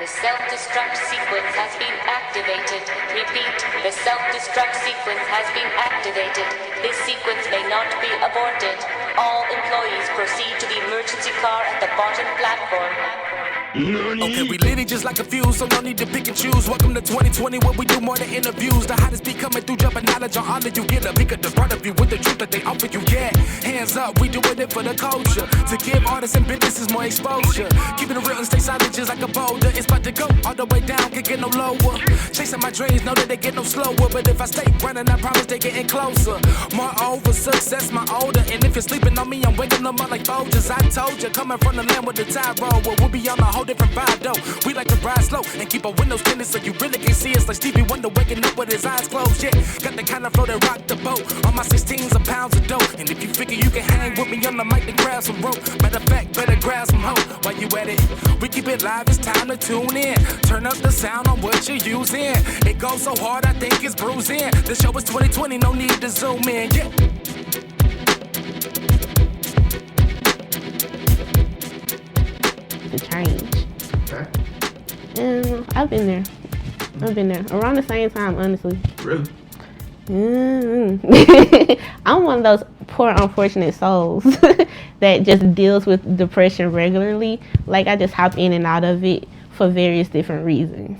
The self-destruct sequence has been activated. Repeat, the self-destruct sequence has been activated. This sequence may not be aborted. All employees proceed to the emergency car at the bottom platform. Okay, we lit it just like a fuse, so no need to pick and choose. Welcome to 2020, where we do more than interviews. The hottest be coming through, jumping knowledge on all of you. Get a peek at the front of you with the truth that they offer you. Yeah, hands up, we doing it for the culture. To give artists and businesses more exposure. Keeping it real and stay solid just like a boulder. It's about to go all the way down, can't get no lower. Chasing my dreams, know that they get no slower. But if I stay running, I promise they getting closer. Moreover, success my older. And if you're sleeping on me, I'm waking them up like Folgers. I told you, coming from the land with the tide roll. Well, we'll be on a whole different vibe though. We like to ride slow and keep our windows tinted so you really can see us like Stevie Wonder waking up with his eyes closed. Yeah, got the kind of flow that rock the boat. On my 16s of pounds of dough. And if you figure you can hang with me on the mic, then grab some rope. Matter of fact, better grab some hope while you at it. We keep it live, it's time to tune in. Turn up the sound on what you're using. It goes so hard, I think it's bruising. The show is 2020, no need to zoom in. Yeah. To change. I've been there. Around the same time, honestly. Really? I'm one of those poor, unfortunate souls that just deals with depression regularly. Like, I just hop in and out of it for various different reasons.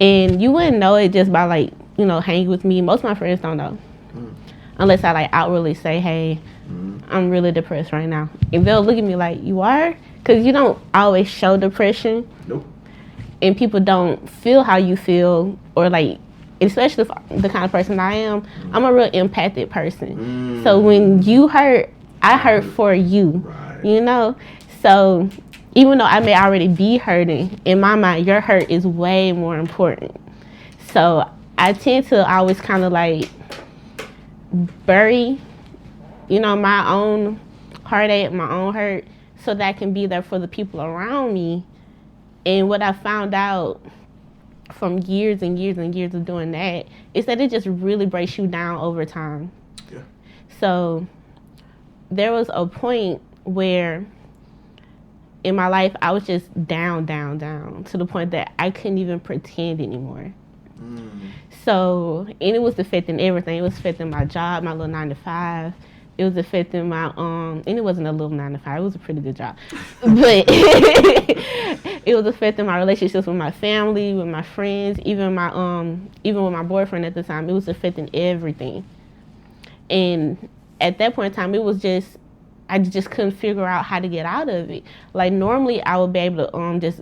And you wouldn't know it just by, like, you know, hanging with me. Most of my friends don't know. Unless I, like, outwardly say, hey, I'm really depressed right now. And they'll look at me like, you are? Because you don't always show depression. Nope. And people don't feel how you feel, or like, especially the kind of person I am, I'm a real empathic person. So when you hurt, I hurt for you, you know? So even though I may already be hurting, in my mind, your hurt is way more important. So I tend to always kind of like bury, you know, my own heartache, my own hurt, so that I can be there for the people around me. And what I found out from years and years and years of doing that is that it just really breaks you down over time. Yeah. So there was a point where in my life I was just down to the point that I couldn't even pretend anymore. So, and it was affecting everything. It was affecting my job, my little 9 to 5. It was affecting my, and it wasn't a little 9 to 5, it was a pretty good job. But it was affecting my relationships with my family, with my friends, even with my boyfriend at the time. It was affecting everything. And at that point in time, it was just, I just couldn't figure out how to get out of it. Like, normally I would be able to just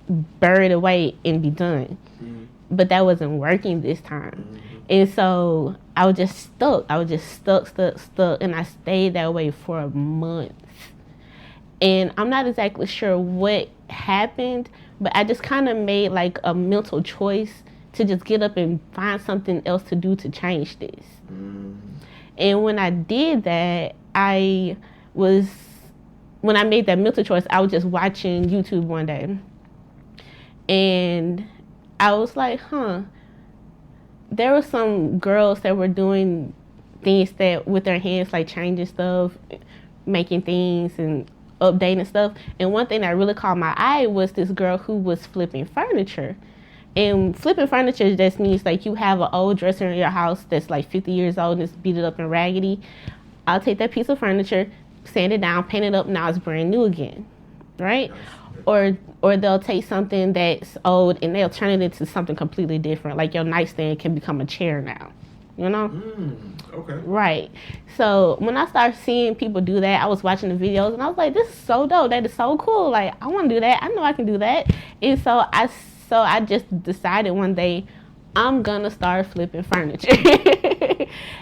bury it away and be done. But that wasn't working this time. And so I was just stuck. I was just stuck. And I stayed that way for a month. And I'm not exactly sure what happened, but I just kind of made like a mental choice to just get up and find something else to do to change this. And when I did that, when I made that mental choice, I was just watching YouTube one day. And I was like, there were some girls that were doing things that with their hands, like changing stuff, making things and updating stuff. And one thing that really caught my eye was this girl who was flipping furniture. And flipping furniture just means like you have an old dresser in your house that's like 50 years old and it's beat up and raggedy. I'll take that piece of furniture, sand it down, paint it up, now it's brand new again, right? Or they'll take something that's old and they'll turn it into something completely different. Like your nightstand can become a chair now, you know? Okay. Right. So when I started seeing people do that, I was watching the videos and I was like, this is so dope. That is so cool. Like, I want to do that. I know I can do that. And so I just decided one day, I'm going to start flipping furniture.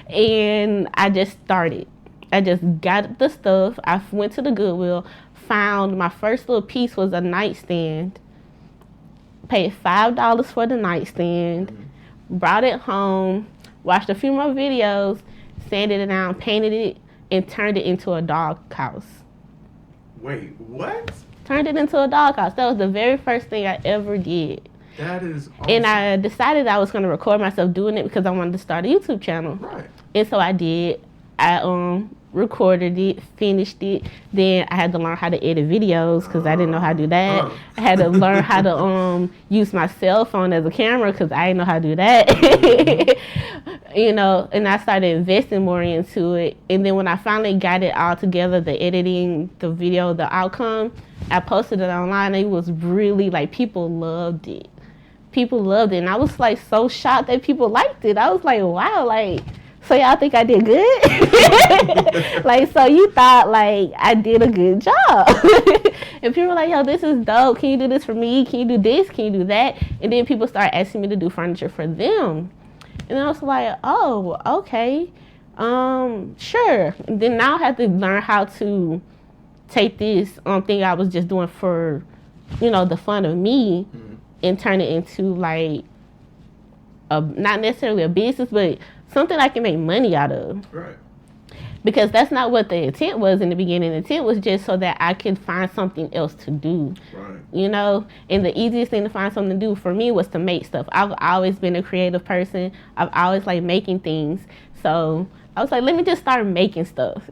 And I just started. I just got the stuff. I went to the Goodwill, found my first little piece was a nightstand, paid $5 for the nightstand, brought it home, watched a few more videos, sanded it down, painted it, and turned it into a dog house. Wait, what? Turned it into a dog house. That was the very first thing I ever did. That is awesome. And I decided I was going to record myself doing it because I wanted to start a YouTube channel. Right. And so I did. I recorded it, finished it. Then I had to learn how to edit videos because I didn't know how to do that. I had to learn how to use my cell phone as a camera because I didn't know how to do that. You know, and I started investing more into it. And then when I finally got it all together, the editing, the video, the outcome, I posted it online. It was really like, people loved it. People loved it. And I was like so shocked that people liked it. I was like, wow, like, so y'all think I did good? Like, so you thought like I did a good job. And people were like, yo, this is dope. Can you do this for me? Can you do this? Can you do that? And then people start asking me to do furniture for them. And I was like, oh, okay, sure. And then now I have to learn how to take this thing I was just doing for, you know, the fun of me, and turn it into like not necessarily a business, but something I can make money out of. Right. Because that's not what the intent was in the beginning. The intent was just so that I could find something else to do. Right. You know, and the easiest thing to find something to do for me was to make stuff. I've always been a creative person. I've always liked making things. So I was like, let me just start making stuff.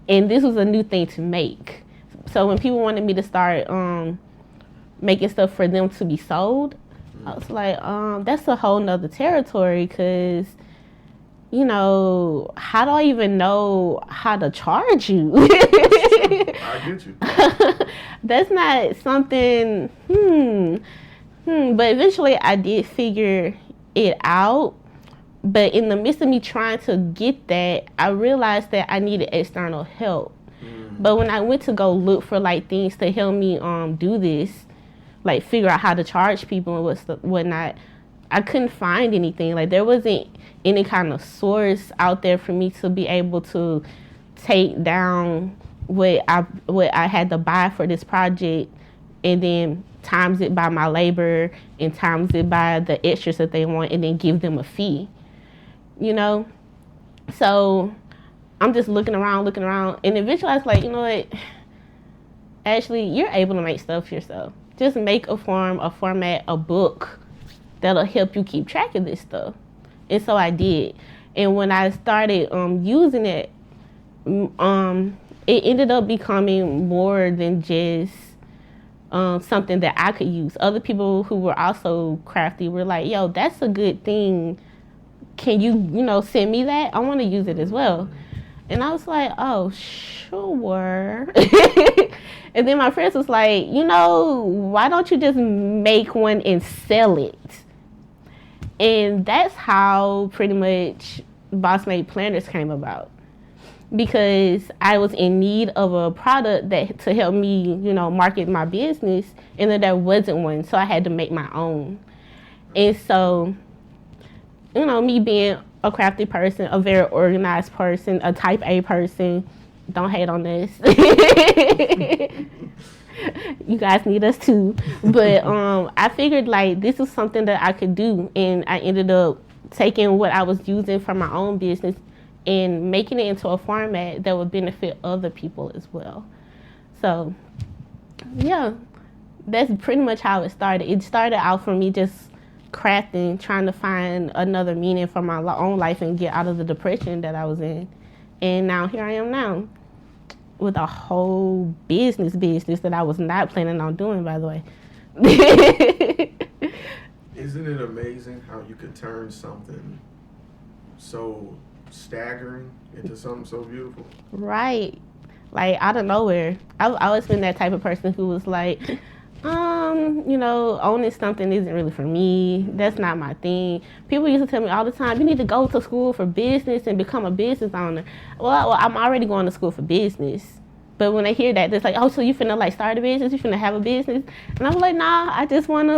And this was a new thing to make. So when people wanted me to start making stuff for them to be sold, I was like, that's a whole nother territory, because you know, how do I even know how to charge you? I get you. That's not something, But eventually I did figure it out. But in the midst of me trying to get that, I realized that I needed external help. But when I went to go look for like things to help me do this, like figure out how to charge people and whatnot, I couldn't find anything. Like there wasn't any kind of source out there for me to be able to take down what I had to buy for this project, and then times it by my labor and times it by the extras that they want, and then give them a fee, you know? So I'm just looking around, and eventually I was like, you know what? Actually, you're able to make stuff yourself. Just make a format, a book that'll help you keep track of this stuff. And so I did. And when I started using it, it ended up becoming more than just something that I could use. Other people who were also crafty were like, yo, that's a good thing. Can you, send me that? I want to use it as well. And I was like, oh, sure. And then my friends was like, why don't you just make one and sell it? And that's how pretty much Boss Made Planners came about. Because I was in need of a product to help me, market my business, and then there wasn't one, so I had to make my own. And so, me being a crafty person, a very organized person, a type A person, don't hate on this. You guys need us too. But I figured like this is something that I could do, and I ended up taking what I was using for my own business and making it into a format that would benefit other people as well. So yeah, that's pretty much how it started. It started out for me just crafting, trying to find another meaning for my own life and get out of the depression that I was in. And now here I am now with a whole business that I was not planning on doing, by the way. Isn't it amazing how you could turn something so staggering into something so beautiful? Right. Like out of nowhere. I've always been that type of person who was like, owning something isn't really for me. That's not my thing. People used to tell me all the time, you need to go to school for business and become a business owner. Well, I'm already going to school for business. But when they hear that, they're like, oh, so you finna like start a business? You finna have a business? And I'm like, nah, I just wanna,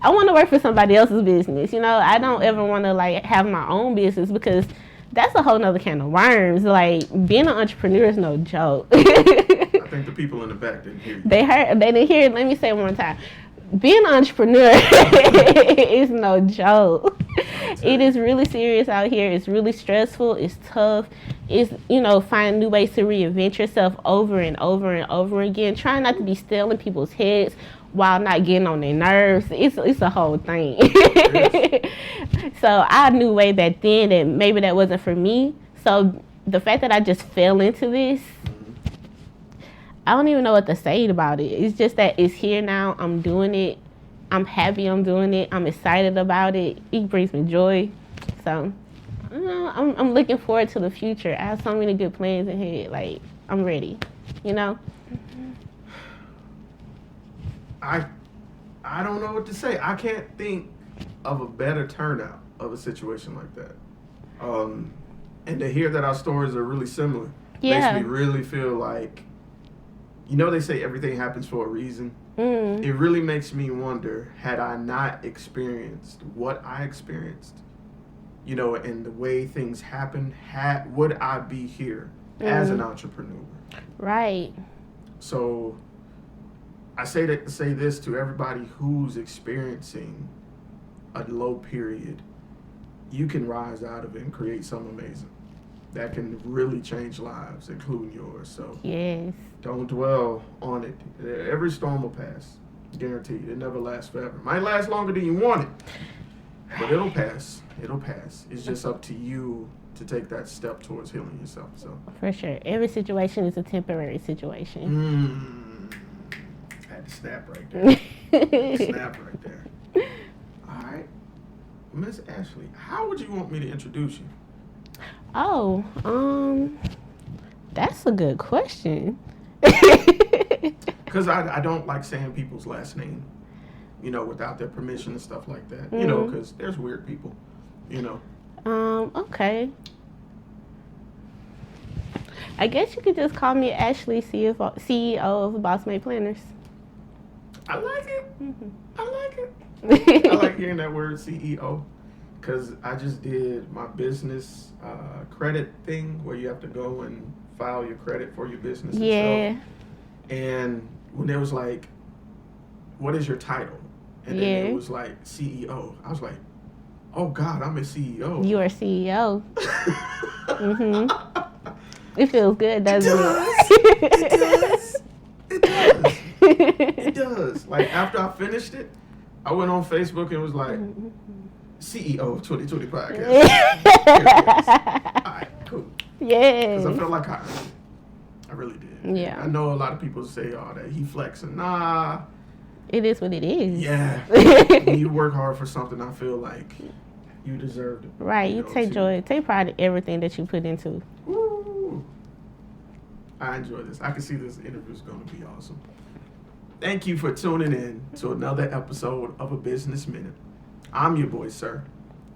I wanna work for somebody else's business. I don't ever wanna like have my own business, because that's a whole nother can of worms. Like being an entrepreneur is no joke. I think the people in the back didn't hear you. They didn't hear it. Let me say it one more time. Being an entrepreneur is no joke. It is really serious out here. It's really stressful. It's tough. It's, finding new ways to reinvent yourself over and over and over again. Trying not to be still in people's heads while not getting on their nerves. It's a whole thing. So I knew way back then that maybe that wasn't for me. So the fact that I just fell into this, I don't even know what to say about it. It's just that it's here now. I'm doing it. I'm happy I'm doing it. I'm excited about it. It brings me joy. So, I'm looking forward to the future. I have so many good plans ahead. Like, I'm ready, you know? I don't know what to say. I can't think of a better turnout of a situation like that. And to hear that our stories are really similar makes me really feel like, you know, they say everything happens for a reason. It really makes me wonder, had I not experienced what I experienced, you know, and the way things happen, would I be here as an entrepreneur? Right. So I say this to everybody who's experiencing a low period. You can rise out of it and create something amazing that can really change lives, including yours. So yes, don't dwell on it. Every storm will pass, guaranteed. It never lasts forever. Might last longer than you want it, but it'll pass. It'll pass. It's just up to you to take that step towards healing yourself. So for sure, every situation is a temporary situation. Had to snap right there. Snap right there. All right, Miss Ashley, how would you want me to introduce you? Oh, that's a good question. Because I don't like saying people's last name, you know, without their permission and stuff like that. You know, because there's weird people, you know. Okay. I guess you could just call me Ashley, CEO of Boss Made Planners. I like it. I like it. I like hearing that word CEO. Because I just did my business credit thing where you have to go and file your credit for your business. Yeah. And when there was like, what is your title? And then it was like CEO. I was like, oh God, I'm a CEO. You are CEO. It feels good, doesn't it? It does. It does. Like after I finished it, I went on Facebook and was like, CEO of 2020 podcast. All right, cool. Yes. Because I felt like I really did. Yeah. I know a lot of people say, "Oh, that he flexing." Nah. It is what it is. Yeah. When you work hard for something, I feel like you deserved it. Right. You take joy, take pride in everything that you put into. Woo. I enjoy this. I can see this interview is going to be awesome. Thank you for tuning in to another episode of A Business Minute. I'm your boy, Sirr,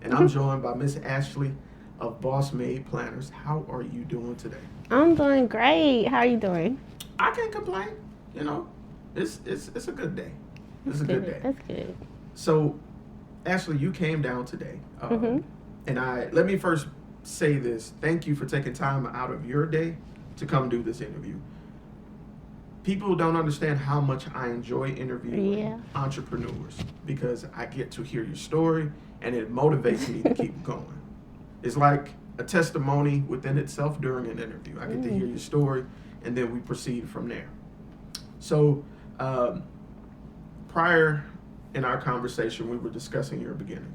and I'm joined by Miss Ashley of Boss Made Planners. How are you doing today? I'm doing great. How are you doing? I can't complain. You know, it's a good day. It's a good day. That's good. So, Ashley, you came down today, and let me first say this. Thank you for taking time out of your day to come do this interview. People don't understand how much I enjoy interviewing entrepreneurs because I get to hear your story and it motivates me to keep going. It's like a testimony within itself during an interview. I get to hear your story and then we proceed from there. So prior in our conversation, we were discussing your beginning.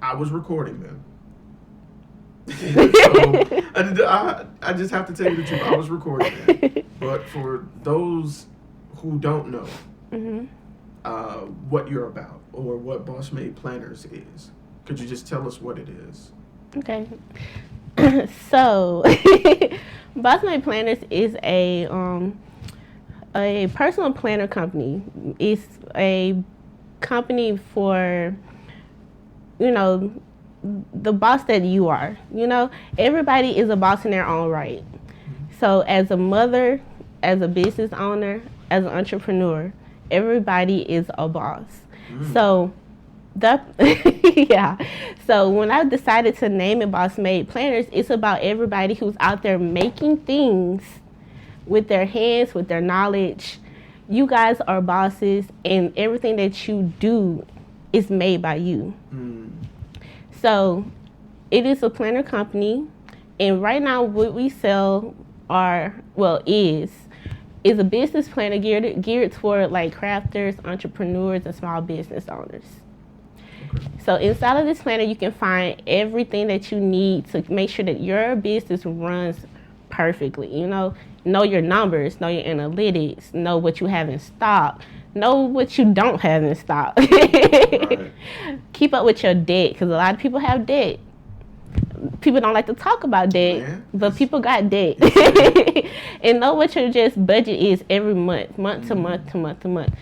I was recording them. So I just have to tell you the truth. I was recording that. But for those who don't know what you're about or what Boss Made Planners is, could you just tell us what it is? Okay. So, Boss Made Planners is a personal planner company. It's a company for, you know, the boss that you are. You know, everybody is a boss in their own right. So as a mother, as a business owner, as an entrepreneur, everybody is a boss. So so when I decided to name it Boss Made Planners, it's about everybody who's out there making things with their hands, with their knowledge. You guys are bosses and everything that you do is made by you. So it is a planner company, and right now what we sell is a business planner geared toward like crafters, entrepreneurs, and small business owners. So inside of this planner, you can find everything that you need to make sure that your business runs perfectly. Know your numbers, know your analytics, know what you have in stock, know what you don't have in stock. Right. Keep up with your debt, because a lot of people have debt. People don't like to talk about debt, but people got debt. And know what your just budget is every month to month to month to month.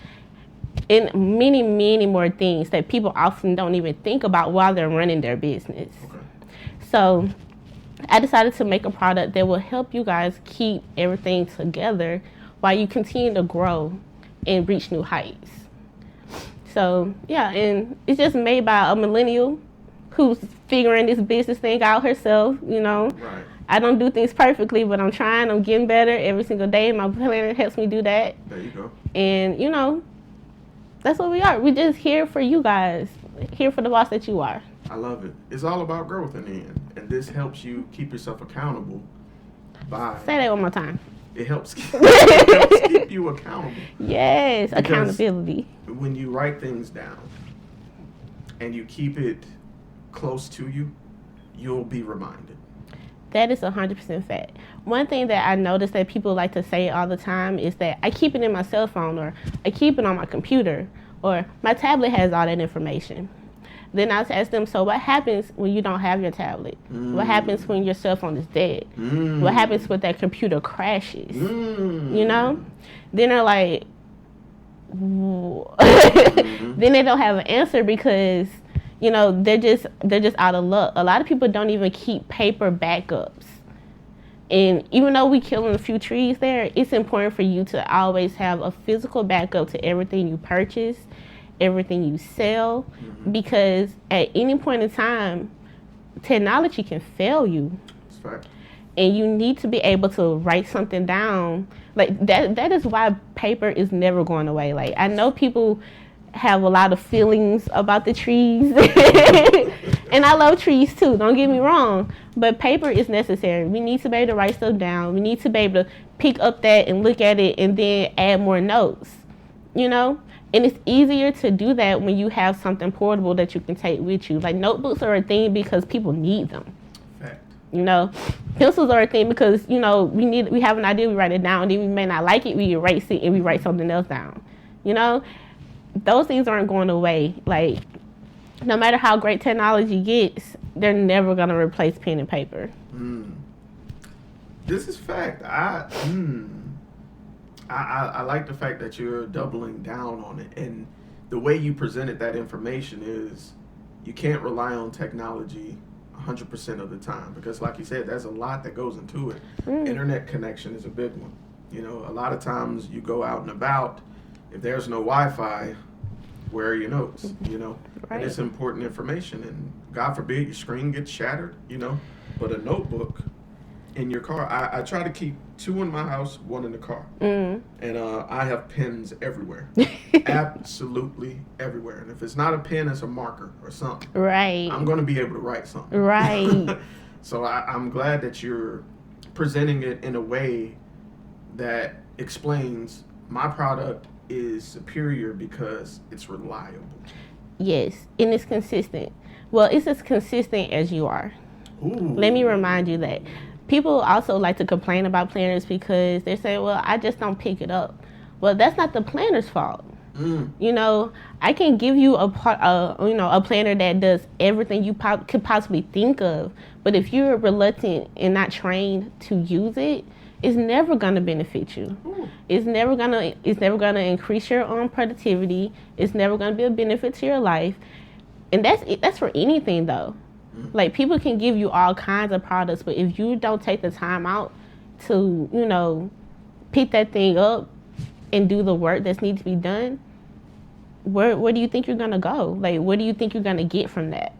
And many, many more things that people often don't even think about while they're running their business. Okay. So I decided to make a product that will help you guys keep everything together while you continue to grow and reach new heights. So yeah, and it's just made by a millennial who's figuring this business thing out herself, Right. I don't do things perfectly, but I'm trying. I'm getting better every single day. My planner helps me do that. There you go. And, that's what we are. We're just here for you guys, here for the boss that you are. I love it. It's all about growth in the end. And this helps you keep yourself accountable by... Say that one more time. It helps keep you accountable. Yes, Because accountability. when you write things down and you keep it close to you, you'll be reminded. That is 100% fact. One thing that I notice that people like to say all the time is that I keep it in my cell phone, or I keep it on my computer, or my tablet has all that information. Then I ask them, so what happens when you don't have your tablet? What happens when your cell phone is dead? What happens when that computer crashes? Then they're like, then they don't have an answer because they're just out of luck. A lot of people don't even keep paper backups. And even though we killing a few trees there, it's important for you to always have a physical backup to everything you purchase, everything you sell, because at any point in time, technology can fail you. That's fact. And you need to be able to write something down. Like that is why paper is never going away. Like, I know people have a lot of feelings about the trees. And I love trees too, don't get me wrong. But paper is necessary. We need to be able to write stuff down. We need to be able to pick up that and look at it and then add more notes. And it's easier to do that when you have something portable that you can take with you. Like, notebooks are a thing because people need them. Fact. Pencils are a thing because, we have an idea, we write it down, and then we may not like it, we erase it and we write something else down. Those things aren't going away. Like, no matter how great technology gets, they're never going to replace pen and paper. This is fact. I like the fact that you're doubling down on it. And the way you presented that information is you can't rely on technology 100% of the time. Because like you said, there's a lot that goes into it. Internet connection is a big one. A lot of times you go out and about, if there's no Wi-Fi, where are your notes? Right. And it's important information. And God forbid your screen gets shattered, But a notebook in your car, I try to keep 2 in my house, 1 in the car. And I have pens everywhere. Absolutely everywhere. And if it's not a pen, it's a marker or something. Right. I'm going to be able to write something. Right. So I'm glad that you're presenting it in a way that explains my product is superior because it's reliable. Yes, and it's consistent. Well, it's as consistent as you are. Ooh. Let me remind you that. People also like to complain about planners because they're saying, well, I just don't pick it up. Well, that's not the planner's fault. I can give you a planner that does everything you could possibly think of, but if you're reluctant and not trained to use it, it's never gonna benefit you. It's never gonna increase your own productivity. It's never gonna be a benefit to your life, and that's for anything though. Like, people can give you all kinds of products, but if you don't take the time out to pick that thing up and do the work that's needs to be done, where do you think you're gonna go? Like, what do you think you're gonna get from that?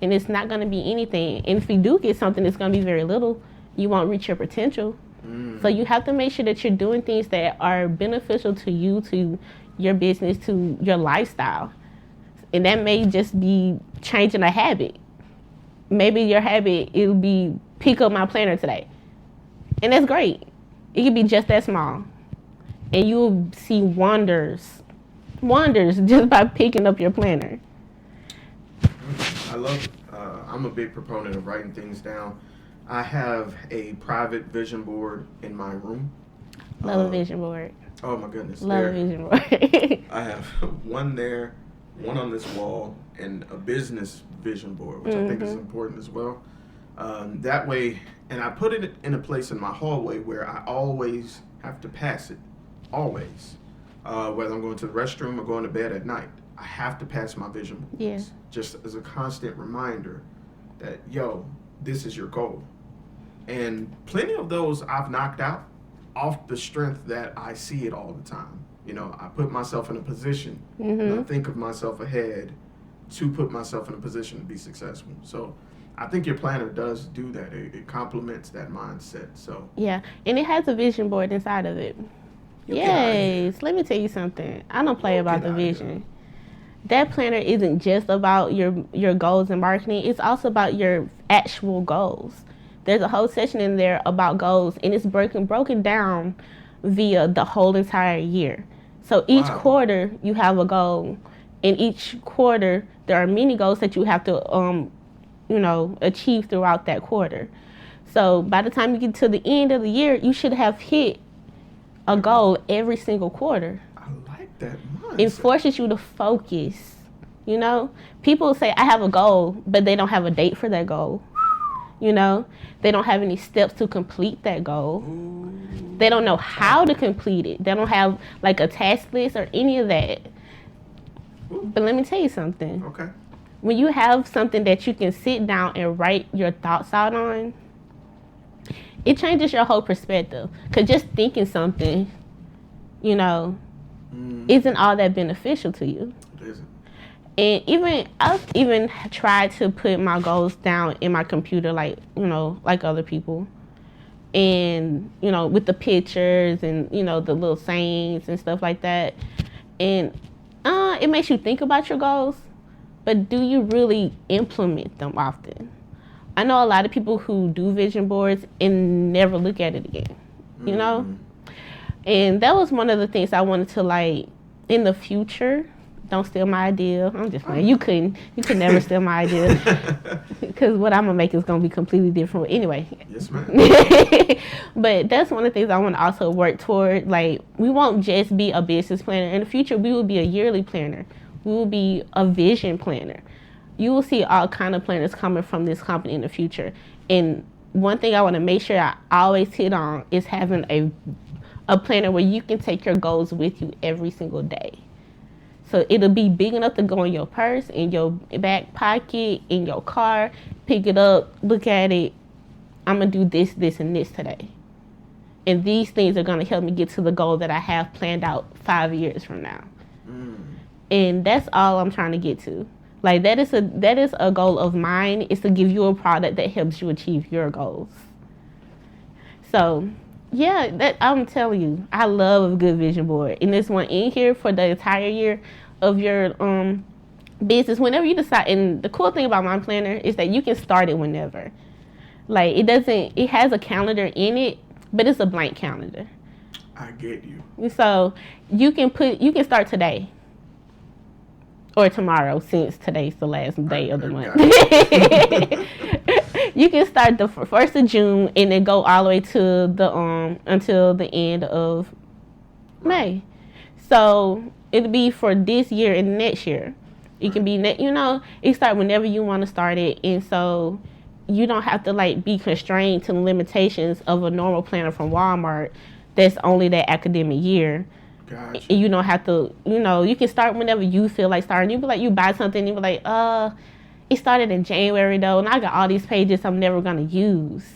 And it's not gonna be anything. And if you do get something, it's gonna be very little. You won't reach your potential. So you have to make sure that you're doing things that are beneficial to you, to your business, to your lifestyle. And that may just be changing a habit. Maybe your habit, it'll be pick up my planner today. And that's great. It can be just that small. And you'll see wonders just by picking up your planner. I love it. I'm a big proponent of writing things down. I have a private vision board in my room. Love a vision board. Oh my goodness. Love a vision board. I have one there, one on this wall, and a business vision board, which I think is important as well. That way, and I put it in a place in my hallway where I always have to pass it. Always. Whether I'm going to the restroom or going to bed at night, I have to pass my vision boards. Yeah. Just as a constant reminder that, yo, this is your goal. And plenty of those I've knocked out off the strength that I see it all the time. You know, I put myself in a position and I think of myself ahead to put myself in a position to be successful. So I think your planner does do that. It complements that mindset. So yeah, and it has a vision board inside of it. Yes, let me tell you something. I don't play about the vision. That planner isn't just about your goals and marketing. It's also about your actual goals. There's a whole section in there about goals, and it's broken down via the whole entire year. So each quarter you have a goal. In each quarter, there are many goals that you have to, achieve throughout that quarter. So by the time you get to the end of the year, you should have hit a goal every single quarter. I like that mindset. It forces you to focus. You know, people say I have a goal, but they don't have a date for that goal. You know, they don't have any steps to complete that goal. They don't know how to complete it. They don't have like a task list or any of that. But let me tell you something. Okay. When you have something that you can sit down and write your thoughts out on, it changes your whole perspective. Because just thinking something, isn't all that beneficial to you. It isn't. And I've even tried to put my goals down in my computer, like other people. And, with the pictures and, the little sayings and stuff like that. And it makes you think about your goals, but do you really implement them often? I know a lot of people who do vision boards and never look at it again, you know? And that was one of the things I wanted to, like, in the future, don't steal my idea. I'm just playing. You could never steal my idea. Because what I'm going to make is going to be completely different. Anyway. Yes, ma'am. But that's one of the things I want to also work toward. Like, we won't just be a business planner. In the future, we will be a yearly planner. We will be a vision planner. You will see all kind of planners coming from this company in the future. And one thing I want to make sure I always hit on is having a planner where you can take your goals with you every single day. So it'll be big enough to go in your purse, in your back pocket, in your car, pick it up, look at it. I'm going to do this, this, and this today. And these things are going to help me get to the goal that I have planned out 5 years from now. And that's all I'm trying to get to. Like, that is a goal of mine, is to give you a product that helps you achieve your goals. So, yeah, that I'm telling you, I love a good vision board. And there's one in here for the entire year of your business. Whenever you decide, and the cool thing about my planner is that you can start it whenever. Like, it has a calendar in it, but it's a blank calendar. I get you. So you can start today. Or tomorrow, since today's the last day of the month. You can start the 1st of June and then go all the way to the until the end of May. So it'll be for this year and next year. It can be it start whenever you want to start it, and so you don't have to like be constrained to the limitations of a normal planner from Walmart that's only that academic year. Gotcha. You don't have to, you can start whenever you feel like starting. You be like, you buy something, you be like, it started in January though, and I got all these pages I'm never gonna use.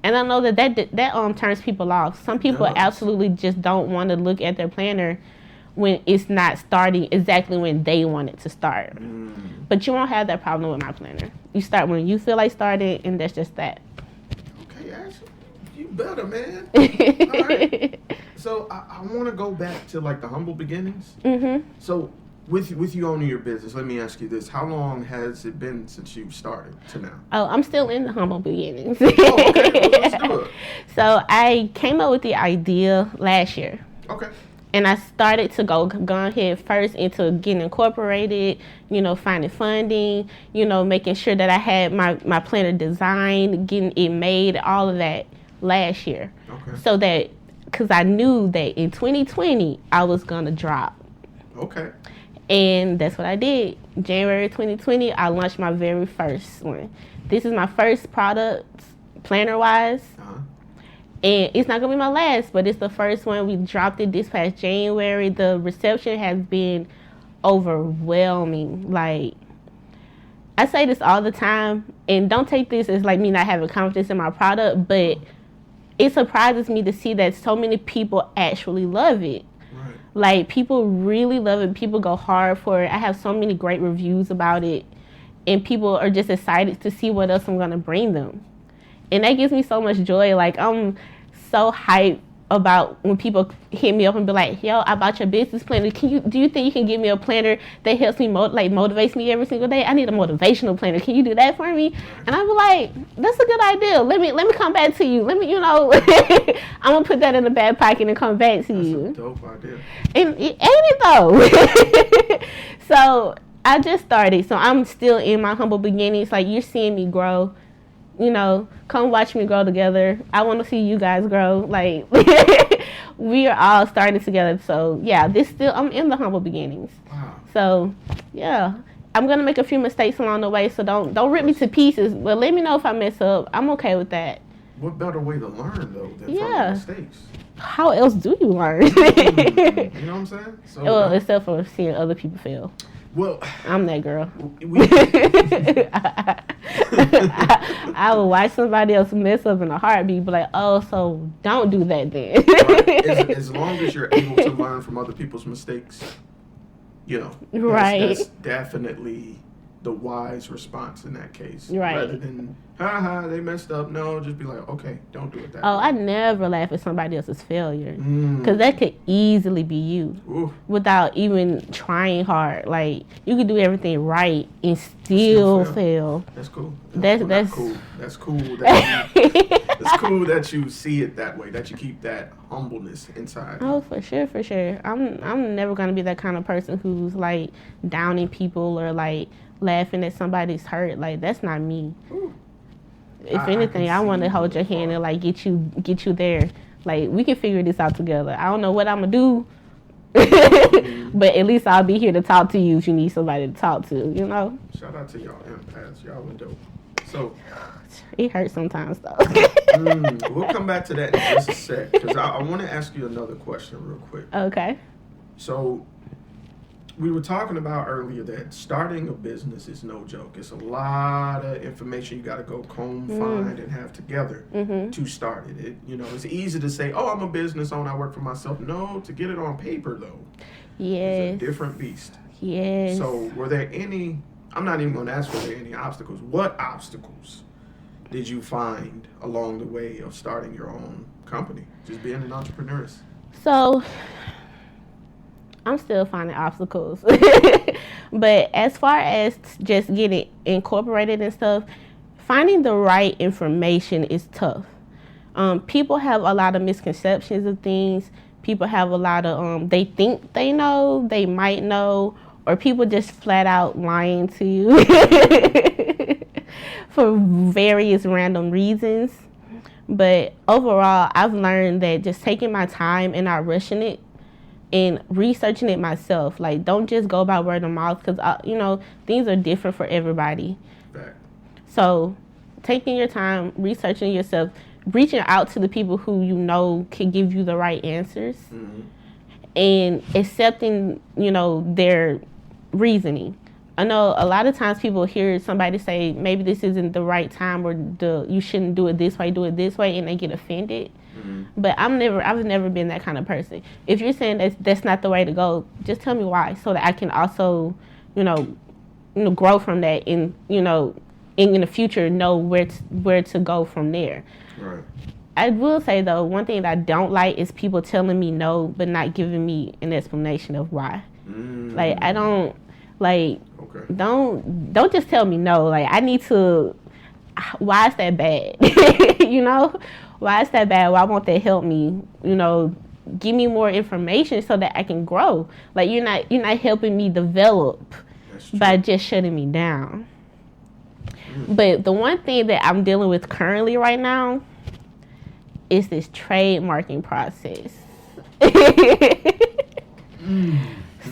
And I know that turns people off. Some people absolutely just don't want to look at their planner when it's not starting exactly when they want it to start. But you won't have that problem with my planner. You start when you feel like starting, and that's just that. Okay, Ashley, you better, man. All right. So I want to go back to like the humble beginnings. So with you owning your business, let me ask you this: how long has it been since you started to now? Oh, I'm still in the humble beginnings. Oh, okay. Well, let's do it. So I came up with the idea last year. Okay. And I started to go ahead first into getting incorporated, finding funding, making sure that I had my planner designed, getting it made, all of that last year. Okay. So that, because I knew that in 2020, I was going to drop. Okay. And that's what I did. January 2020, I launched my very first one. This is my first product, planner-wise. Uh-huh. And it's not going to be my last, but it's the first one. We dropped it this past January. The reception has been overwhelming. Like, I say this all the time, and don't take this as like me not having confidence in my product, but it surprises me to see that so many people actually love it. Right. Like, people really love it. People go hard for it. I have so many great reviews about it, and people are just excited to see what else I'm going to bring them. And that gives me so much joy. Like, I'm so hyped about when people hit me up and be like, yo, I bought your business planner. Do you think you can give me a planner that helps me, motivates me every single day? I need a motivational planner. Can you do that for me? And I'm like, that's a good idea. Let me come back to you. I'm going to put that in the back pocket and come back to you. That's a dope idea. And ain't it though? So I just started. So I'm still in my humble beginnings. Like, you're seeing me grow. Come watch me grow together. I want to see you guys grow. Like, we are all starting together. So, yeah, I'm in the humble beginnings. Wow. So, yeah, I'm going to make a few mistakes along the way. So don't rip me to pieces. But let me know if I mess up. I'm okay with that. What better way to learn, though, than from mistakes? How else do you learn? You know what I'm saying? So, well, except for seeing other people fail. Well, I'm that girl. I will watch somebody else mess up in a heartbeat, be like, oh, so don't do that then. Right. As long as you're able to learn from other people's mistakes, right. That's definitely the wise response in that case. Right. Rather than, they messed up. No, just be like, okay, don't do it that way. I never laugh at somebody else's failure. Because that could easily be you. Ooh. Without even trying hard. Like, you could do everything right and still fail. That's cool. That's cool. That's cool. It's cool that you see it that way, that you keep that humbleness inside. Oh, for sure. I'm never going to be that kind of person who's, like, downing people or, like, laughing at somebody's hurt. Like, that's not me. Ooh. If anything, I want to hold your hand and like get you there. Like, we can figure this out together. I don't know what I'm gonna do, but at least I'll be here to talk to you if you need somebody to talk to. Shout out to y'all empaths. Y'all were dope. So it hurts sometimes though. We'll come back to that in just a sec, because I want to ask you another question real quick. Okay. So we were talking about earlier that starting a business is no joke. It's a lot of information you got to go comb, find, and have together to start it. It's easy to say, oh, I'm a business owner, I work for myself. No, to get it on paper, though, is a different beast. Yes. So were there any, I'm not even going to ask were there any obstacles. What obstacles did you find along the way of starting your own company, just being an entrepreneur? So I'm still finding obstacles. But as far as just getting incorporated and stuff, finding the right information is tough. People have a lot of misconceptions of things. People have a lot of, they think they know, they might know, or people just flat out lying to you for various random reasons. But overall, I've learned that just taking my time and not rushing it, and researching it myself. Like, don't just go by word of mouth, because things are different for everybody. Back. So taking your time, researching yourself, reaching out to the people who can give you the right answers, and accepting their reasoning. I know a lot of times people hear somebody say maybe this isn't the right time, or you shouldn't do it this way, and they get offended. But I've never been that kind of person. If you're saying that's not the way to go, just tell me why, so that I can also, grow from that, and in the future know where to go from there. Right. I will say though, one thing that I don't like is people telling me no, but not giving me an explanation of why. Like, I don't like. Okay. Don't just tell me no. Like, I need to. Why is that bad? Why is that bad? Why won't that help me, give me more information so that I can grow. Like, you're not helping me develop by just shutting me down. But the one thing that I'm dealing with currently right now is this trademarking process.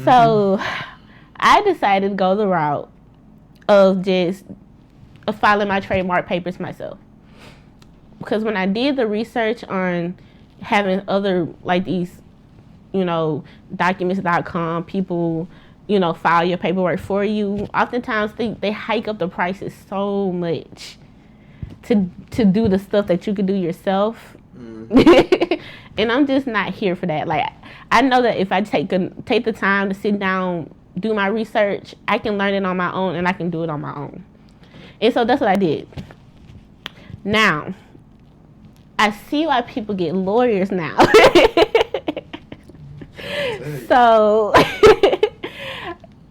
So I decided to go the route of just filing my trademark papers myself. Because when I did the research on having other, like, these, documents.com, people, file your paperwork for you, oftentimes they hike up the prices so much to do the stuff that you could do yourself. And I'm just not here for that. Like, I know that if I take the time to sit down, do my research, I can learn it on my own, and I can do it on my own. And so that's what I did. Now, I see why people get lawyers now. So,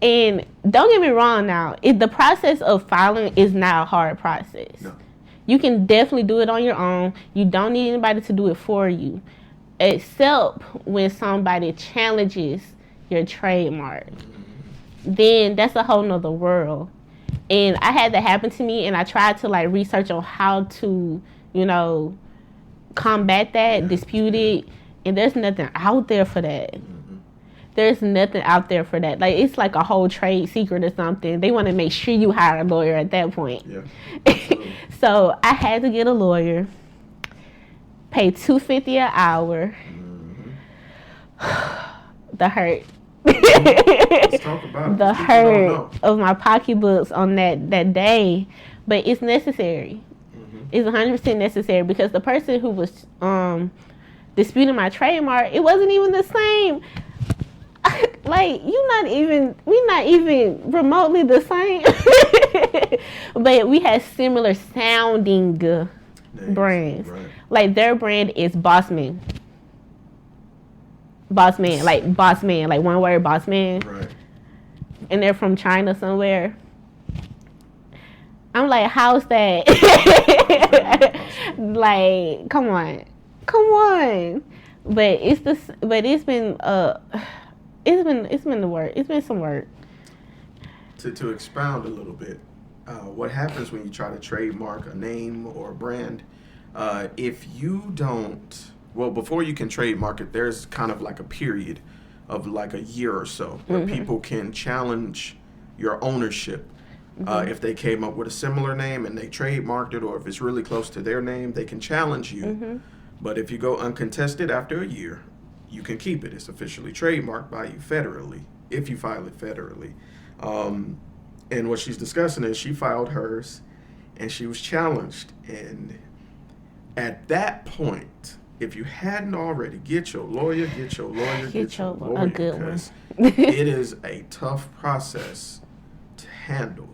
and don't get me wrong now, the process of filing is not a hard process. No. You can definitely do it on your own. You don't need anybody to do it for you, except when somebody challenges your trademark. Then that's a whole nother world. And I had that happen to me, and I tried to, like, research on how to, combat that, dispute it, and there's nothing out there for that. There's nothing out there for that. Like, it's like a whole trade secret or something. They want to make sure you hire a lawyer at that point. Yeah. So I had to get a lawyer, pay $250 an hour. The hurt. Let's talk about it. The hurt of my pocketbooks on that day, but it's necessary. It's 100% necessary, because the person who was disputing my trademark, it wasn't even the same. Like, we're not even remotely the same. But we had similar sounding brands. Right. Like, their brand is Bossman. Bossman, like one word, Bossman. Right. And they're from China somewhere. I'm like, how's that? Like, come on. But it's been the work. It's been some work. To expound a little bit, what happens when you try to trademark a name or a brand? If you don't, before you can trademark it, there's kind of like a period of like a year or so where people can challenge your ownership. If they came up with a similar name and they trademarked it, or if it's really close to their name, they can challenge you. But if you go uncontested after a year, you can keep it. It's officially trademarked by you federally, if you file it federally. And what she's discussing is she filed hers, and she was challenged. And at that point, if you hadn't already, get your lawyer, get your lawyer. A good one. It is a tough process to handle.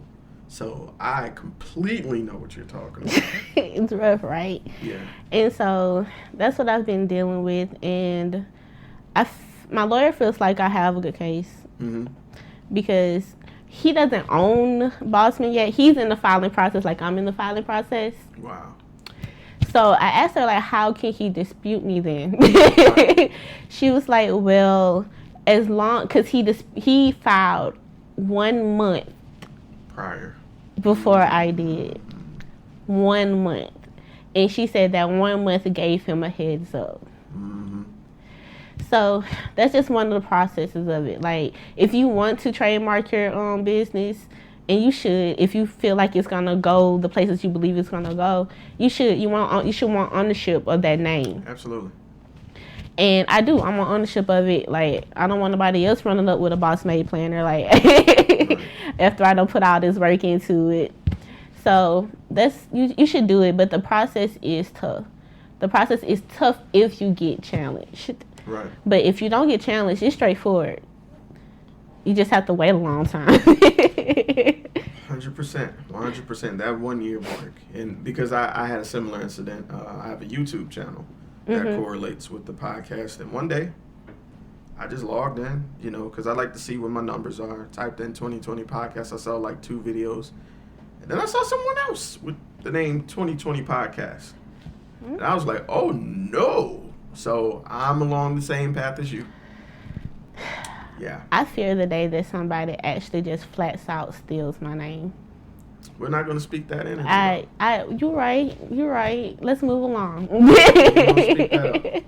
So I completely know what you're talking about. It's rough, right? Yeah. And so that's what I've been dealing with, and my lawyer feels like I have a good case because he doesn't own Bossman yet. He's in the filing process, like I'm in the filing process. Wow. So I asked her, like, how can he dispute me then? She was like, well, as long, because he filed 1 month prior before I did. 1 month. And she said that 1 month gave him a heads up. So that's just one of the processes of it. Like, if you want to trademark your business, and you should, if you feel like it's gonna go the places you believe it's gonna go, you should want ownership of that name. Absolutely. And I want ownership of it. Like, I don't want nobody else running up with a Boss Made planner, like, after I don't put all this work into it. So that's, you should do it, but the process is tough. The process is tough if you get challenged. Right. But if you don't get challenged, it's straightforward. You just have to wait a long time. 100%. That 1 year mark. And because I had a similar incident, I have a YouTube channel that correlates with the podcast. And one day, I just logged in, because I like to see what my numbers are. Typed in 2020 podcast. I saw like 2 videos. And then I saw someone else with the name 2020 podcast. And I was like, oh no. So I'm along the same path as you. Yeah. I fear the day that somebody actually just flats out steals my name. We're not going to speak that energy. You're right. Let's move along. We're gonna speak that up.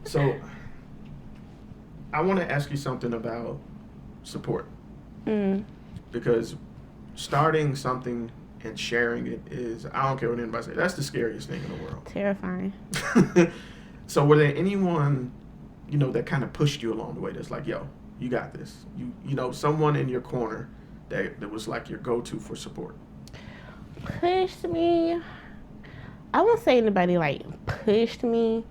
So, I want to ask you something about support. Because starting something and sharing it is, I don't care what anybody says, that's the scariest thing in the world. Terrifying. So, were there anyone, that kind of pushed you along the way that's like, yo, you got this? Someone in your corner that was like your go-to for support? Pushed me? I won't say anybody like pushed me,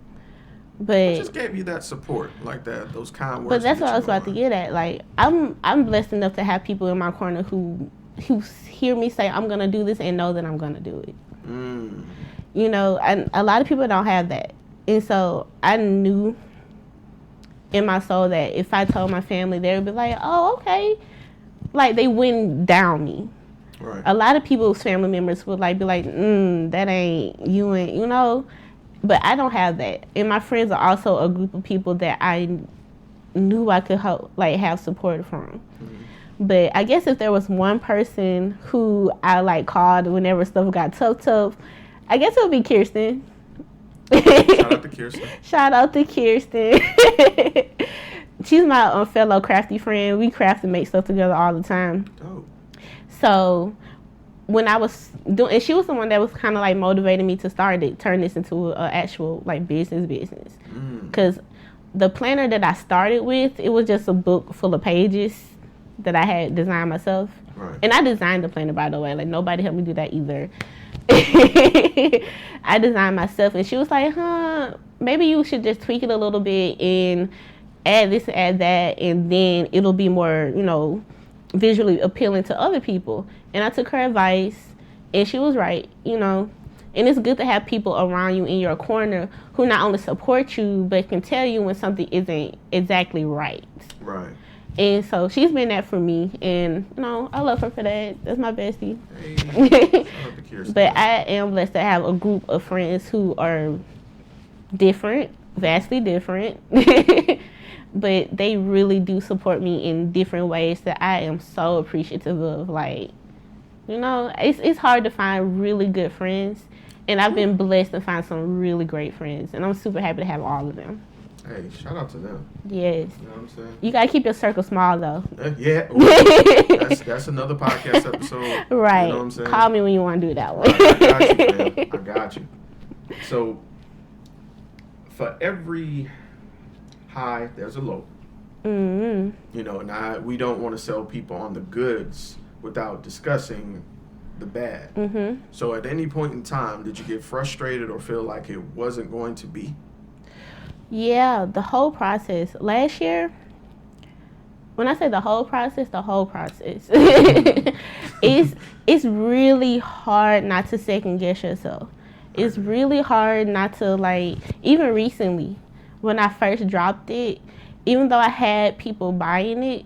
but I just gave you that support, like that, those kind words. But that's what I was about to get at. Like, I'm blessed enough to have people in my corner who hear me say I'm gonna do this and know that I'm gonna do it. And a lot of people don't have that, and so I knew in my soul that if I told my family, they would be like, "Oh, okay," like they wouldn't down me. Right. A lot of people's family members would be like, that ain't you, and but I don't have that. And my friends are also a group of people that I knew I could have support from. But I guess if there was one person who I called whenever stuff got tough, I guess it would be Kirsten. Shout out to Kirsten. Shout out to Kirsten. She's my fellow crafty friend. We craft and make stuff together all the time. Dope. So when I was doing, and she was the one that was kind of motivating me to turn this into an actual business. Because the planner that I started with, it was just a book full of pages that I had designed myself. Right. And I designed the planner, by the way. Nobody helped me do that either. I designed myself, and she was like, maybe you should just tweak it a little bit and add this and add that, and then it'll be more, visually appealing to other people. And I took her advice, and she was right, And it's good to have people around you in your corner who not only support you, but can tell you when something isn't exactly right. Right. And so she's been that for me, and I love her for that. That's my bestie. Hey, but I am blessed to have a group of friends who are different, vastly different, but they really do support me in different ways that I am so appreciative of. It's hard to find really good friends, and I've been blessed to find some really great friends, and I'm super happy to have all of them. Hey, shout out to them. Yes. You know what I'm saying? You gotta keep your circle small, though. Yeah. Well, that's another podcast episode. Right. You know what I'm saying? Call me when you want to do that one. Right, I got you, man. I got you. So, for every high, there's a low. Mm-hmm. And we don't want to sell people on the goods without discussing the bad. Mm-hmm. So, at any point in time, did you get frustrated or feel like it wasn't going to be? Yeah, the whole process. Last year, when I say the whole process, it's really hard not to second guess yourself. It's really hard not to even recently, when I first dropped it, even though I had people buying it,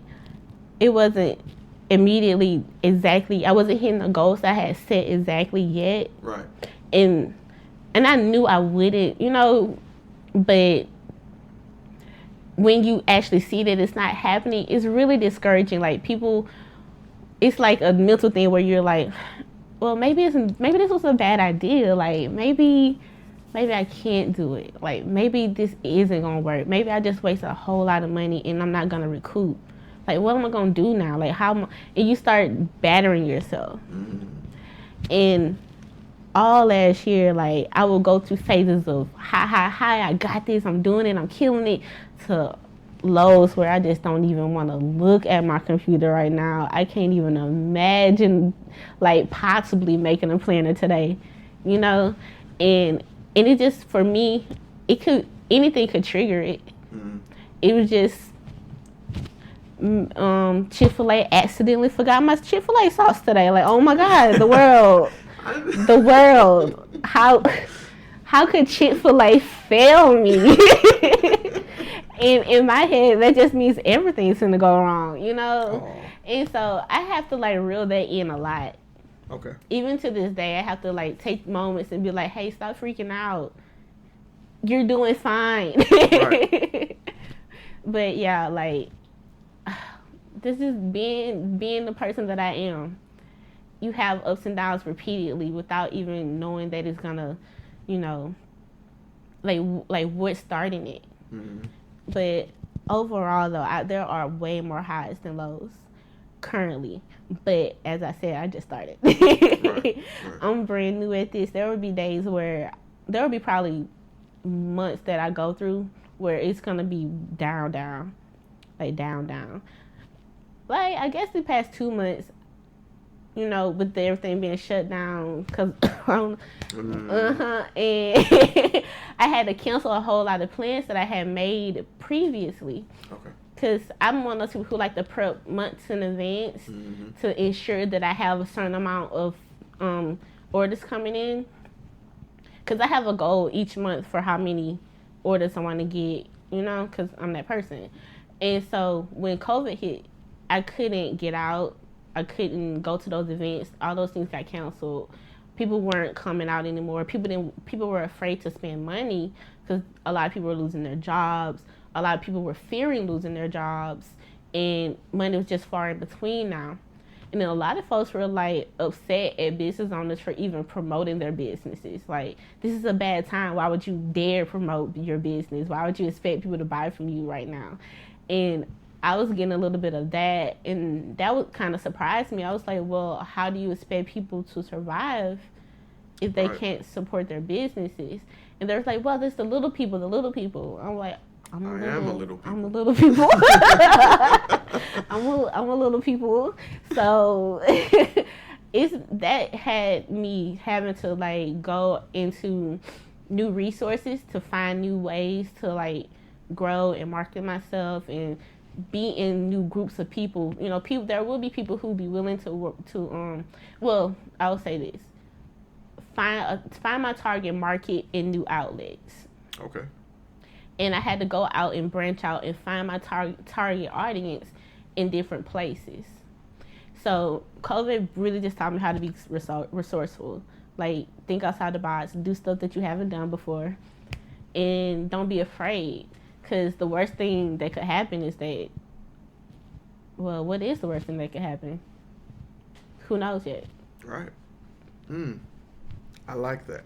it wasn't immediately exactly, I wasn't hitting the goals I had set exactly yet. Right. And I knew I wouldn't, but when you actually see that it's not happening, it's really discouraging. People, it's like a mental thing where you're like, well, maybe this was a bad idea. Maybe I can't do it. Maybe this isn't gonna work. Maybe I just wasted a whole lot of money and I'm not gonna recoup. What am I gonna do now? And you start battering yourself. And all last year, I would go through phases of hi, I got this, I'm doing it, I'm killing it, to lows where I just don't even want to look at my computer right now. I can't even imagine possibly making a planner today, and it just, for me, anything could trigger it. It was just Chick-fil-A, accidentally forgot my Chick-fil-A sauce today. Oh my God, the world. The world. How could Chick-fil-A fail me? In my head, that just means everything's gonna go wrong, Oh. And so I have to reel that in a lot. Okay. Even to this day, I have to take moments and be like, hey, stop freaking out. you're doing fine. Right. But yeah, like, this is being the person that I am. You have ups and downs repeatedly without even knowing that it's gonna, you know, like what's starting it. Mm-hmm. But overall, though, there are way more highs than lows currently. But as I said, I just started. Right. I'm brand new at this. There will be days where there will be probably months that I go through where it's gonna be down, like down. Like, I guess the past 2 months, you know, with everything being shut down, because and I had to cancel a whole lot of plans that I had made previously. Okay. Because I'm one of those people who like to prep months in advance to ensure that I have a certain amount of orders coming in. Because I have a goal each month for how many orders I want to get, you know, because I'm that person. And so when COVID hit, I couldn't get out. I couldn't go to those events. All those things got canceled. People weren't coming out anymore. People were afraid to spend money because a lot of people were losing their jobs. A lot of people were fearing losing their jobs, and money was just far in between now. And then a lot of folks were like upset at business owners for even promoting their businesses. Like, this is a bad time. Why would you dare promote your business? Why would you expect people to buy from you right now? And I was getting a little bit of that, and that would kind of surprise me. I was like, well, how do you expect people to survive if they can't support their businesses? And they're like, well, there's the little people. I'm like, I'm a little people. I'm a little people. So that had me having to like go into new resources to find new ways to like grow and market myself and be in new groups of people. You know, there will be people who be willing to work well, I will say this. Find my target market in new outlets. Okay. And I had to go out and branch out and find my target audience in different places. So COVID really just taught me how to be resourceful. Like, think outside the box, do stuff that you haven't done before, and don't be afraid. Because the worst thing that could happen is that, well, what is the worst thing that could happen? Who knows yet? Right. I like that.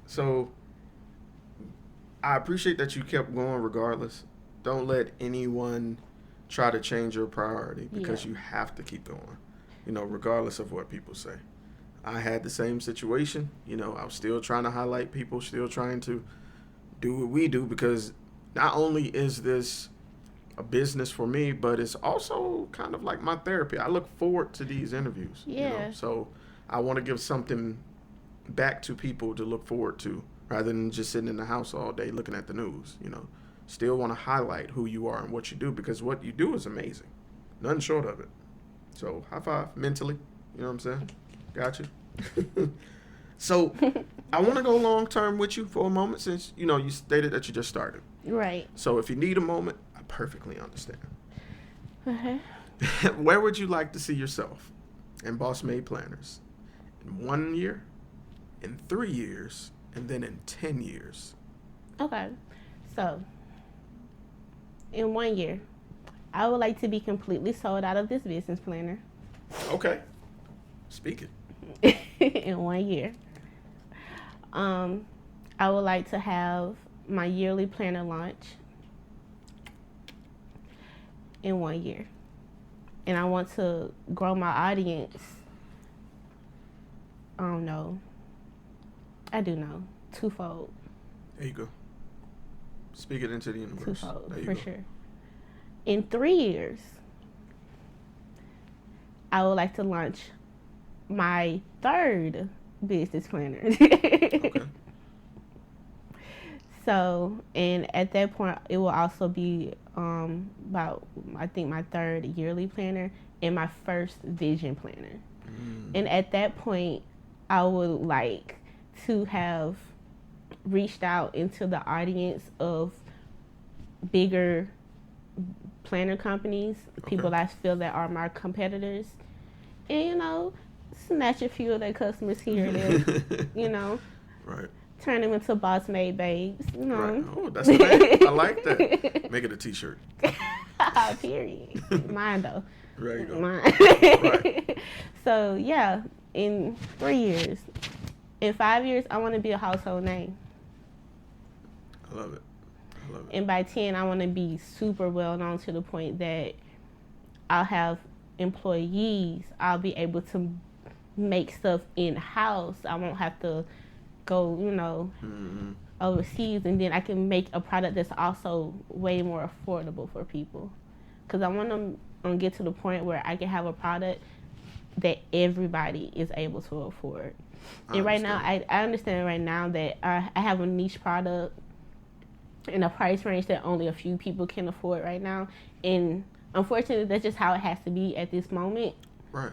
So, I appreciate that you kept going regardless. Don't let anyone try to change your priority because you have to keep going, you know, regardless of what people say. I had the same situation. You know, I was still trying to highlight people, still trying to do what we do, because not only is this a business for me, but it's also kind of like my therapy. I look forward to these interviews. Yeah. You know? So I want to give something back to people to look forward to rather than just sitting in the house all day looking at the news, you know. Still want to highlight who you are and what you do, because what you do is amazing. Nothing short of it. So high five mentally. You know what I'm saying? Got you. So I want to go long term with you for a moment, since, you know, you stated that you just started. Right. So if you need a moment, I perfectly understand. Okay. Where would you like to see yourself in Boss Made Planners? In 1 year, in 3 years, and then in 10 years? Okay. So, in 1 year, I would like to be completely sold out of this business planner. Okay. Speak it. In 1 year. I would like to have my yearly planner launch in 1 year. And I want to grow my audience. I don't know. I do know. Twofold. There you go. Speak it into the universe. Twofold, for sure. In 3 years, I would like to launch my third business planner. Okay. So, and at that point, it will also be about, I think, my third yearly planner and my first vision planner. And at that point, I would like to have reached out into the audience of bigger planner companies, people I feel that are my competitors, and, you know, snatch a few of their customers here and there, you know. Right. turn them into boss made babes. You know. Right. Oh, that's the name. I like that. Make it a t-shirt. Period. Mine though. There you go. Mine. Right. So yeah, in 3 years, in 5 years, I want to be a household name. I love it. I love it. And by 10, I want to be super well known to the point that I'll have employees. I'll be able to make stuff in-house. I won't have to go, overseas. And then I can make a product that's also way more affordable for people. Because I want to get to the point where I can have a product that everybody is able to afford. And right now, I understand right now that I have a niche product in a price range that only a few people can afford right now. And unfortunately, that's just how it has to be at this moment. Right.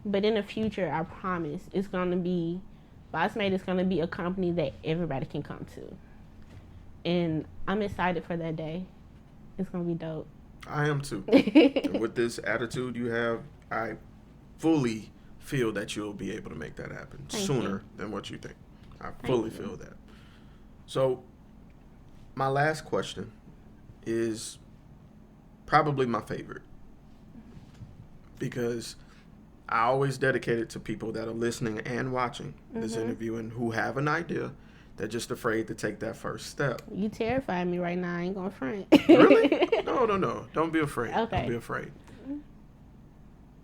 But in the future, I promise, it's going to be, Bossmade is going to be a company that everybody can come to. And I'm excited for that day. It's going to be dope. I am too. And with this attitude you have, I fully feel that you'll be able to make that happen sooner than what you think. I fully feel that. So, my last question is probably my favorite, because I always dedicate it to people that are listening and watching this interview and who have an idea. They're just afraid to take that first step. You terrify me right now. I ain't going to front. Really? No. Don't be afraid. Okay. Don't be afraid.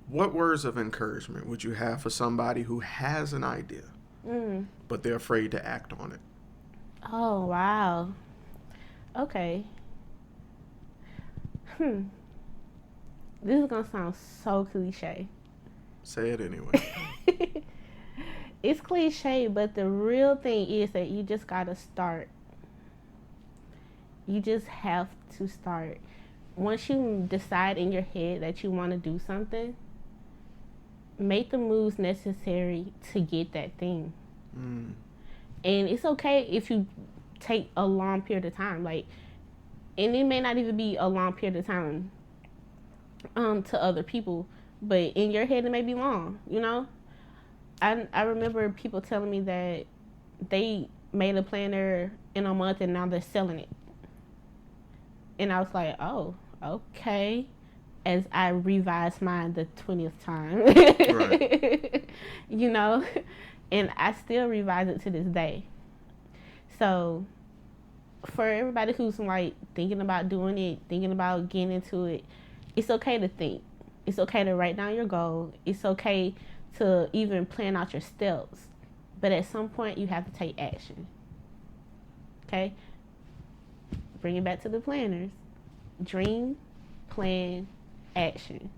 What words of encouragement would you have for somebody who has an idea, but they're afraid to act on it? Oh, wow. Okay. This is going to sound so cliche. Say it anyway. It's cliche, but the real thing is that you just got to start. You just have to start. Once you decide in your head that you want to do something, make the moves necessary to get that thing. And it's okay if you take a long period of time. And it may not even be a long period of time to other people, but in your head it may be long, I remember people telling me that they made a planner in a month and now they're selling it. And I was like, oh, okay. As I revised mine the 20th time. Right. And I still revise it to this day. So for everybody who's thinking about doing it, thinking about getting into it, it's okay to think. It's okay to write down your goal. It's okay to even plan out your steps. But at some point, you have to take action. Okay? Bring it back to the planners. Dream, plan, action.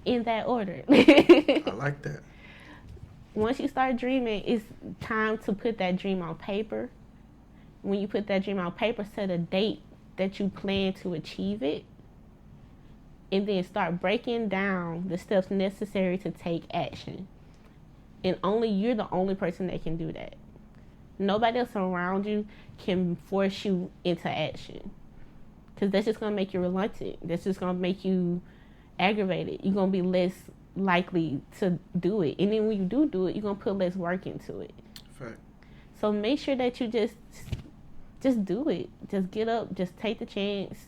In that order. I like that. Once you start dreaming, it's time to put that dream on paper. When you put that dream on paper, set a date that you plan to achieve it. And then start breaking down the steps necessary to take action. And you're the only person that can do that. Nobody else around you can force you into action. Because that's just going to make you reluctant. That's just going to make you aggravated. You're going to be less likely to do it. And then when you do it, you're going to put less work into it. Fact. So make sure that you just do it. Just get up, just take the chance,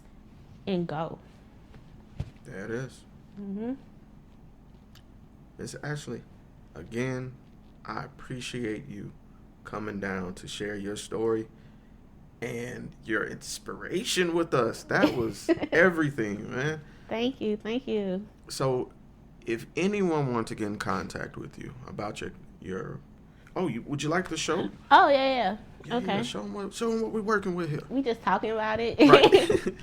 and go. There it is. Miss Ashley, again, I appreciate you coming down to share your story and your inspiration with us. That was everything, man. Thank you. So, if anyone wants to get in contact with you about would you like the show? Oh, yeah. Okay. Yeah, show them what we're working with here. We just talking about it. Right.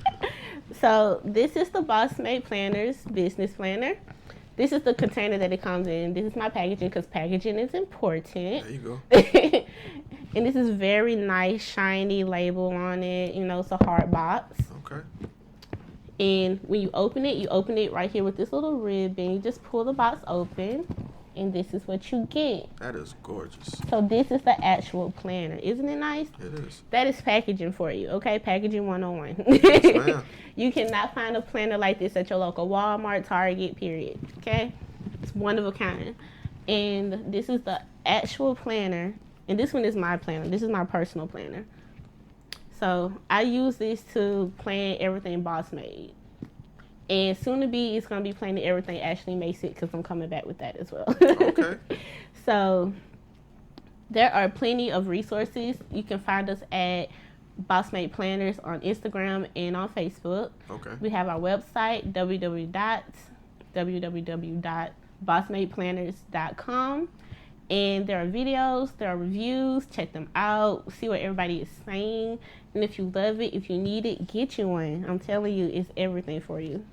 So this is the Bossmade Planners business planner. This is the container that it comes in. This is my packaging because packaging is important. There you go. And this is very nice, shiny label on it. It's a hard box. Okay. And when you open it right here with this little ribbon. You just pull the box open, and this is what you get. That is gorgeous. So this is the actual planner. Isn't it nice? It is. That is packaging for you, okay? Packaging 101. Yes, ma'am. You cannot find a planner like this at your local Walmart, Target, period, okay? It's one of a kind. And this is the actual planner And this one is my planner. This is my personal planner. So I use this to plan everything Boss made. And soon to be, it's going to be planning everything Ashley makes it, because I'm coming back with that as well. Okay. So there are plenty of resources. You can find us at Boss Made Planners on Instagram and on Facebook. Okay. We have our website, www.bossmadeplanners.com. And there are videos, there are reviews. Check them out. See what everybody is saying. And if you love it, if you need it, get you one. I'm telling you, it's everything for you.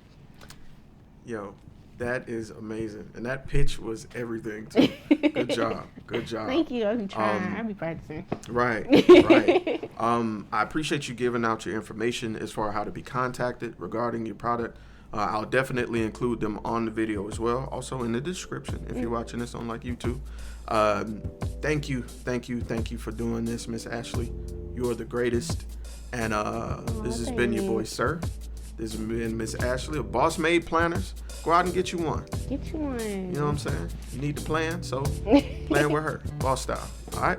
Yo, that is amazing. And that pitch was everything, too. Good job. Good job. Thank you. I'll be trying. I'll be practicing. Right. I appreciate you giving out your information as far as how to be contacted regarding your product. I'll definitely include them on the video as well. Also in the description if you're watching this on like YouTube. Thank you for doing this, Miss Ashley. You are the greatest. And this has been your boy Sirr. This has been Miss Ashley of Boss Made Planners. Go out and get you one. Get you one. You know what I'm saying? You need to plan, so plan with her. Boss style. All right?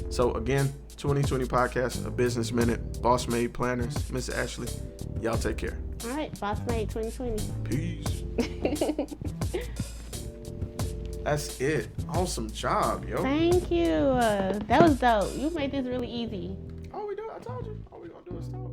So again, 2020 podcast, a business minute, Boss Made Planners, Miss Ashley. Y'all take care. All right, Boss Made 2020. Peace. That's it. Awesome job, yo. Thank you. That was dope. You made this really easy. All we do, I told you. All we gonna do is talk.